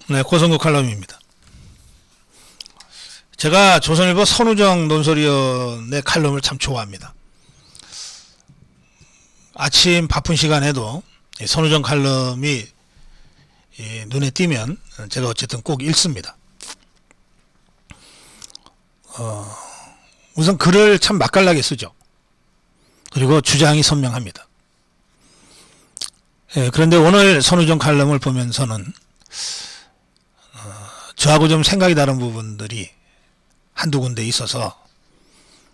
네, 고성국 칼럼입니다. 제가 조선일보 선우정 논설위원의 칼럼을 참 좋아합니다. 아침 바쁜 시간에도 선우정 칼럼이 눈에 띄면 제가 어쨌든 꼭 읽습니다. 우선 글을 참 맛깔나게 쓰죠. 그리고 주장이 선명합니다. 그런데 오늘 선우정 칼럼을 보면서는 저하고 좀 생각이 다른 부분들이 한두 군데 있어서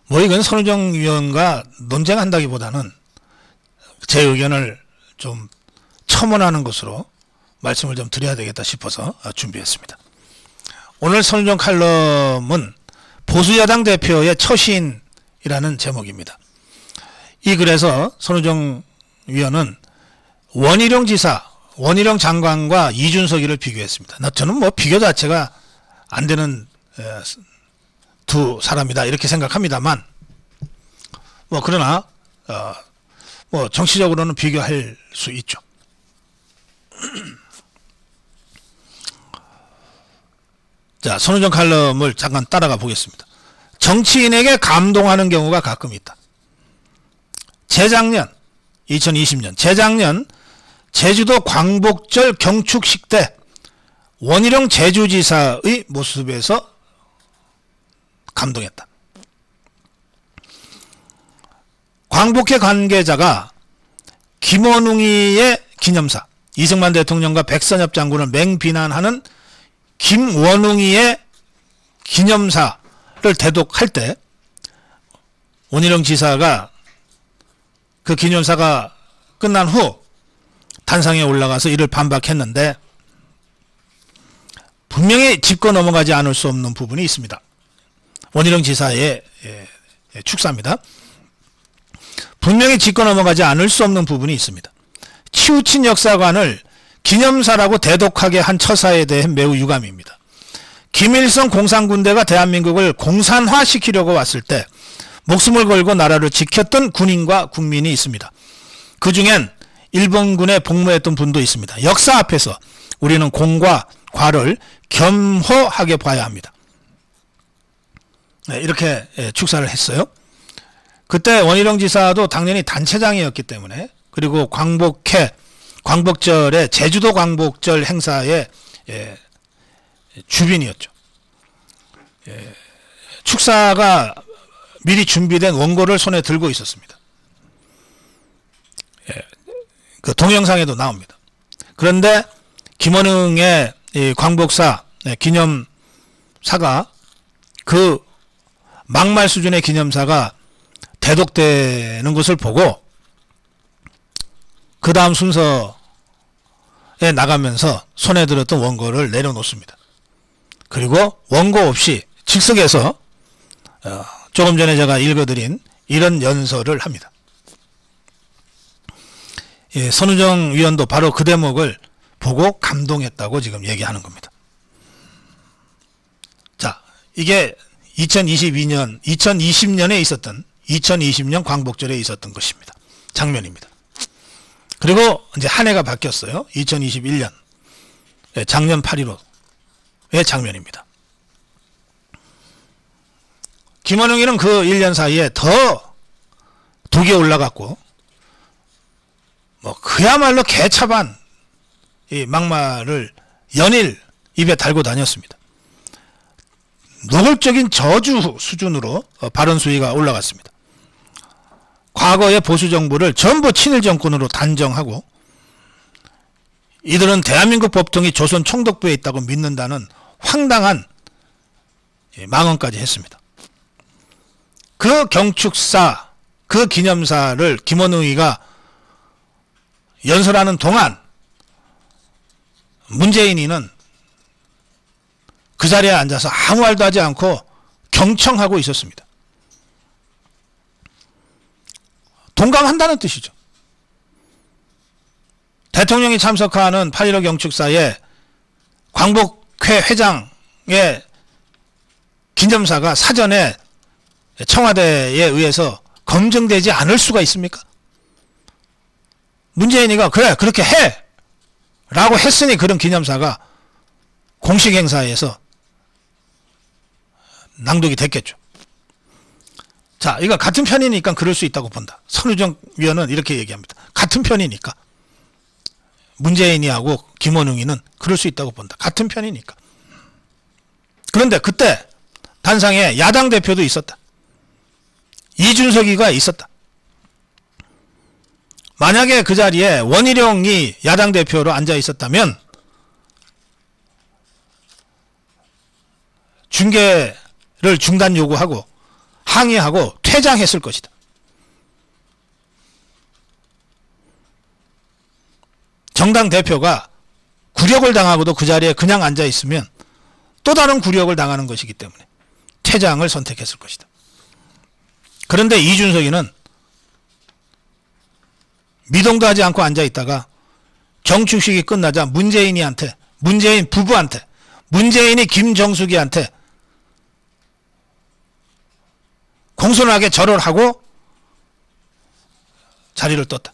이건 선우정 위원과 논쟁한다기보다는 제 의견을 좀 첨언하는 것으로 말씀을 좀 드려야 되겠다 싶어서 준비했습니다. 오늘 선우정 칼럼은 보수야당 대표의 처신이라는 제목입니다. 이 글에서 선우정 위원은 원희룡 지사, 원희룡 장관과 이준석이를 비교했습니다. 저는 비교 자체가 안 되는 두 사람이다 이렇게 생각합니다만 그러나 정치적으로는 비교할 수 있죠. 자, 선우정 칼럼을 잠깐 따라가 보겠습니다. 정치인에게 감동하는 경우가 가끔 있다. 재작년 2020년 재작년 제주도 광복절 경축식 때 원희룡 제주지사의 모습에서 감동했다. 광복회 관계자가 김원웅이의 기념사, 이승만 대통령과 백선엽 장군을 맹비난하는 김원웅이의 기념사를 대독할 때 원희룡 지사가 그 기념사가 끝난 후 단상에 올라가서 이를 반박했는데 분명히 짚고 넘어가지 않을 수 없는 부분이 있습니다. 원희룡 지사의 축사입니다. 분명히 짚고 넘어가지 않을 수 없는 부분이 있습니다. 치우친 역사관을 기념사라고 대독하게 한 처사에 대해 매우 유감입니다. 김일성 공산군대가 대한민국을 공산화시키려고 왔을 때 목숨을 걸고 나라를 지켰던 군인과 국민이 있습니다. 그 중엔 일본군에 복무했던 분도 있습니다. 역사 앞에서 우리는 공과 과를 겸허하게 봐야 합니다. 이렇게 축사를 했어요. 그때 원희룡 지사도 당연히 단체장이었기 때문에 그리고 광복절에 제주도 광복절 행사의 주빈이었죠. 축사가 미리 준비된 원고를 손에 들고 있었습니다. 그 동영상에도 나옵니다. 그런데 김원웅의 광복사 기념사가 그 막말 수준의 기념사가 대독되는 것을 보고 그 다음 순서에 나가면서 손에 들었던 원고를 내려놓습니다. 그리고 원고 없이 즉석에서 조금 전에 제가 읽어드린 이런 연설을 합니다. 선우정 위원도 바로 그 대목을 보고 감동했다고 지금 얘기하는 겁니다. 자, 이게 2020년에 있었던 2020년 광복절에 있었던 것입니다. 장면입니다. 그리고 이제 한 해가 바뀌었어요. 2021년 작년 8.15의 장면입니다. 김원웅이는 그 1년 사이에 더 독이 올라갔고 그야말로 개차반 이 막말을 연일 입에 달고 다녔습니다. 노골적인 저주 수준으로 발언 수위가 올라갔습니다. 과거의 보수 정부를 전부 친일 정권으로 단정하고 이들은 대한민국 법통이 조선 총독부에 있다고 믿는다는 황당한 망언까지 했습니다. 그 경축사, 그 기념사를 김원웅이가 연설하는 동안 문재인이는 그 자리에 앉아서 아무 말도 하지 않고 경청하고 있었습니다. 동감한다는 뜻이죠. 대통령이 참석하는 8.15 경축사에 광복회 회장의 기념사가 사전에 청와대에 의해서 검증되지 않을 수가 있습니까? 문재인이가 그래 그렇게 해 라고 했으니 그런 기념사가 공식 행사에서 낭독이 됐겠죠. 자, 이거 같은 편이니까 그럴 수 있다고 본다. 선우정 위원은 이렇게 얘기합니다. 같은 편이니까. 문재인이하고 김원웅이는 그럴 수 있다고 본다. 같은 편이니까. 그런데 그때 단상에 야당 대표도 있었다. 이준석이가 있었다. 만약에 그 자리에 원희룡이 야당 대표로 앉아 있었다면 중계를 중단 요구하고 항의하고 퇴장했을 것이다. 정당 대표가 굴욕을 당하고도 그 자리에 그냥 앉아 있으면 또 다른 굴욕을 당하는 것이기 때문에 퇴장을 선택했을 것이다. 그런데 이준석이는 미동도 하지 않고 앉아 있다가 정축식이 끝나자 문재인이한테, 문재인 부부한테, 문재인이 김정숙이한테 공손하게 절을 하고 자리를 떴다.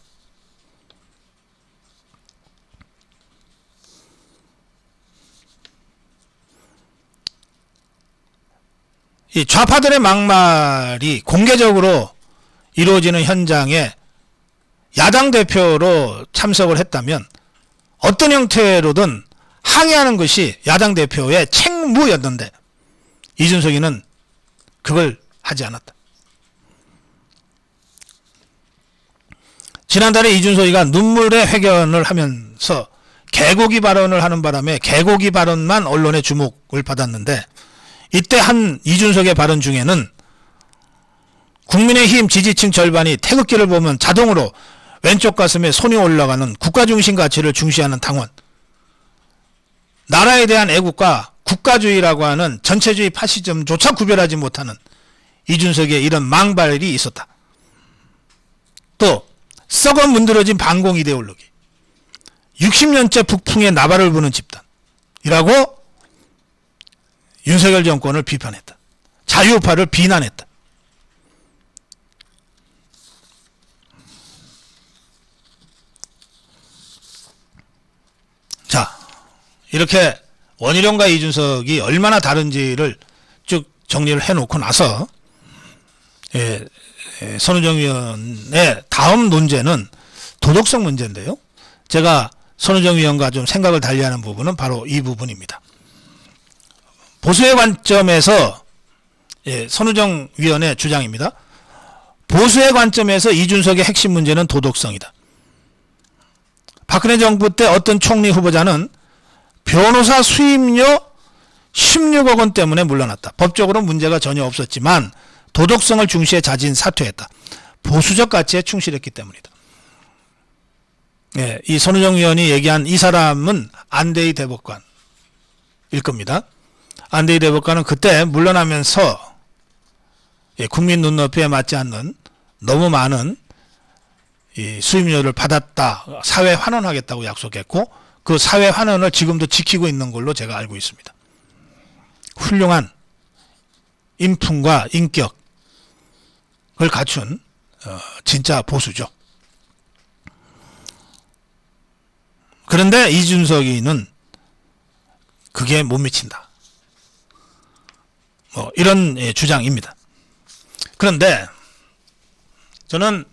이 좌파들의 막말이 공개적으로 이루어지는 현장에 야당 대표로 참석을 했다면 어떤 형태로든 항의하는 것이 야당 대표의 책무였는데 이준석이는 그걸 하지 않았다. 지난달에 이준석이가 눈물의 회견을 하면서 개고기 발언을 하는 바람에 개고기 발언만 언론의 주목을 받았는데 이때 한 이준석의 발언 중에는 국민의힘 지지층 절반이 태극기를 보면 자동으로 왼쪽 가슴에 손이 올라가는 국가중심 가치를 중시하는 당원, 나라에 대한 애국과 국가주의라고 하는 전체주의 파시즘조차 구별하지 못하는 이준석의 이런 망발이 있었다. 또 썩어 문드러진 반공 이데올로기, 60년째 북풍에 나발을 부는 집단이라고 윤석열 정권을 비판했다. 자유우파를 비난했다. 자, 이렇게 원희룡과 이준석이 얼마나 다른지를 쭉 정리를 해놓고 나서 선우정 위원의 다음 논제는 도덕성 문제인데요. 제가 선우정 위원과 좀 생각을 달리하는 부분은 바로 이 부분입니다. 보수의 관점에서 선우정 위원의 주장입니다. 보수의 관점에서 이준석의 핵심 문제는 도덕성이다. 박근혜 정부 때 어떤 총리 후보자는 변호사 수임료 16억 원 때문에 물러났다. 법적으로 문제가 전혀 없었지만 도덕성을 중시해 자진 사퇴했다. 보수적 가치에 충실했기 때문이다. 이 선우정 위원이 얘기한 이 사람은 안대희 대법관일 겁니다. 안대희 대법관은 그때 물러나면서 국민 눈높이에 맞지 않는 너무 많은 이 수임료를 받았다, 사회 환원하겠다고 약속했고 그 사회 환원을 지금도 지키고 있는 걸로 제가 알고 있습니다. 훌륭한 인품과 인격을 갖춘 진짜 보수죠. 그런데 이준석이는 그게 못 미친다. 이런 주장입니다. 그런데 저는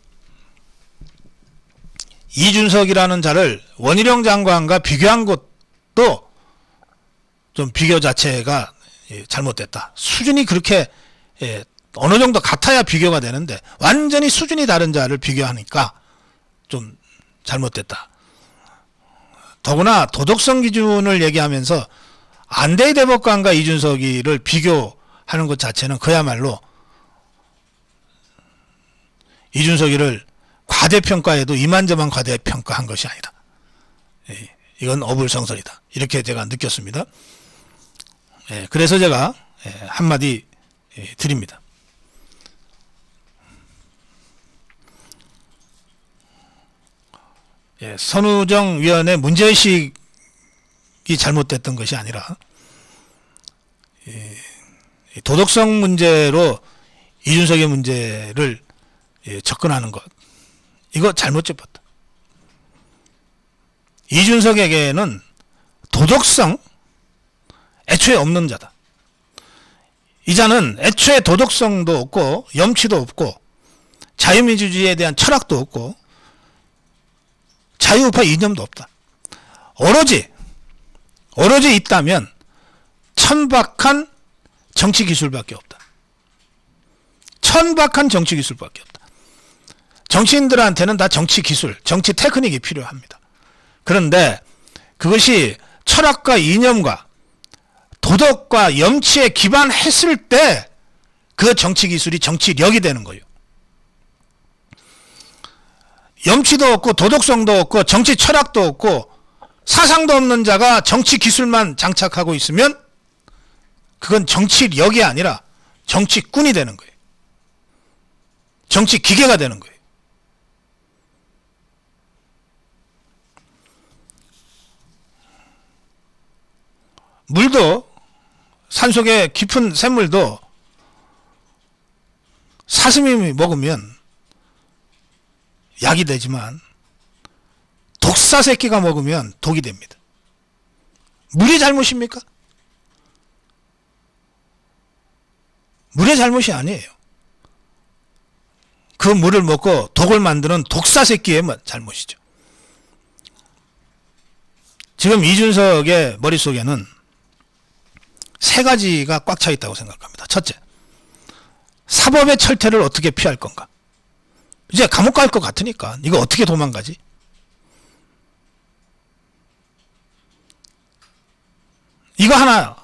이준석이라는 자를 원희룡 장관과 비교한 것도 좀 비교 자체가 잘못됐다. 수준이 그렇게 어느 정도 같아야 비교가 되는데 완전히 수준이 다른 자를 비교하니까 좀 잘못됐다. 더구나 도덕성 기준을 얘기하면서 안대희 대법관과 이준석이를 비교하는 것 자체는 그야말로 이준석이를 과대평가에도 이만저만 과대평가한 것이 아니다. 이건 어불성설이다. 이렇게 제가 느꼈습니다. 그래서 제가 한마디 드립니다. 선우정 위원의 문제의식이 잘못됐던 것이 아니라 도덕성 문제로 이준석의 문제를 접근하는 것, 이거 잘못 접었다. 이준석에게는 도덕성, 애초에 없는 자다. 이 자는 애초에 도덕성도 없고 염치도 없고 자유민주주의에 대한 철학도 없고 자유우파 이념도 없다. 오로지 있다면 천박한 정치기술밖에 없다. 천박한 정치기술밖에 없다. 정치인들한테는 다 정치기술, 정치 테크닉이 필요합니다. 그런데 그것이 철학과 이념과 도덕과 염치에 기반했을 때 그 정치기술이 정치력이 되는 거예요. 염치도 없고 도덕성도 없고 정치 철학도 없고 사상도 없는 자가 정치 기술만 장착하고 있으면 그건 정치력이 아니라 정치꾼이 되는 거예요. 정치 기계가 되는 거예요. 물도 산속의 깊은 샘물도 사슴이 먹으면 약이 되지만 독사 새끼가 먹으면 독이 됩니다. 물이 잘못입니까? 물의 잘못이 아니에요. 그 물을 먹고 독을 만드는 독사 새끼의 잘못이죠. 지금 이준석의 머릿속에는 세 가지가 꽉 차 있다고 생각합니다. 첫째, 사법의 철퇴를 어떻게 피할 건가? 이제 감옥 갈 것 같으니까 이거 어떻게 도망가지? 이거 하나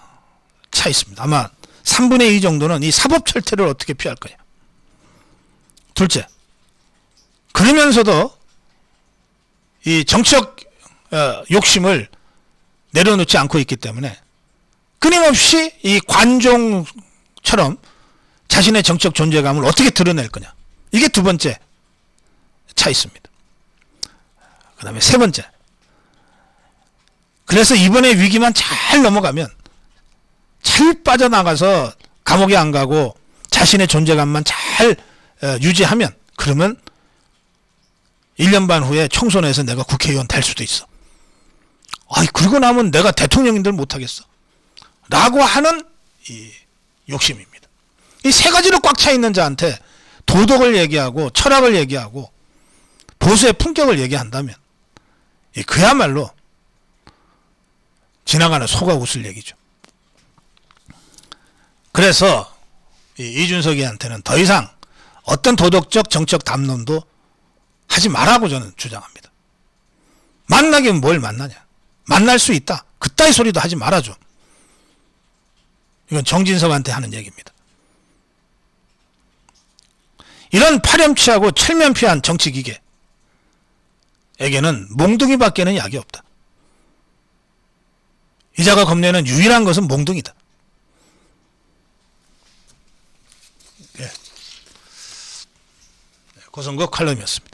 차 있습니다. 아마 3분의 2 정도는 이 사법 철퇴를 어떻게 피할 거냐. 둘째, 그러면서도 이 정치적 욕심을 내려놓지 않고 있기 때문에 끊임없이 이 관종처럼 자신의 정치적 존재감을 어떻게 드러낼 거냐. 이게 두 번째 차 있습니다. 그 다음에 세 번째, 그래서 이번에 위기만 잘 넘어가면 잘 빠져나가서 감옥에 안 가고 자신의 존재감만 잘 유지하면 그러면 1년 반 후에 총선에서 내가 국회의원 될 수도 있어. 그러고 나면 내가 대통령인들 못하겠어. 라고 하는 이 욕심입니다. 이 세 가지로 꽉 차 있는 자한테 도덕을 얘기하고 철학을 얘기하고 보수의 품격을 얘기한다면 그야말로 지나가는 소가 웃을 얘기죠. 그래서 이준석이한테는 더 이상 어떤 도덕적 정치적 담론도 하지 말라고 저는 주장합니다. 만나긴 뭘 만나냐. 만날 수 있다. 그따위 소리도 하지 말아줘. 이건 정진석한테 하는 얘기입니다. 이런 파렴치하고 철면피한 정치기계에게는 몽둥이밖에는 약이 없다. 이 자가 겁내는 유일한 것은 몽둥이다. 고성국 칼럼이었습니다.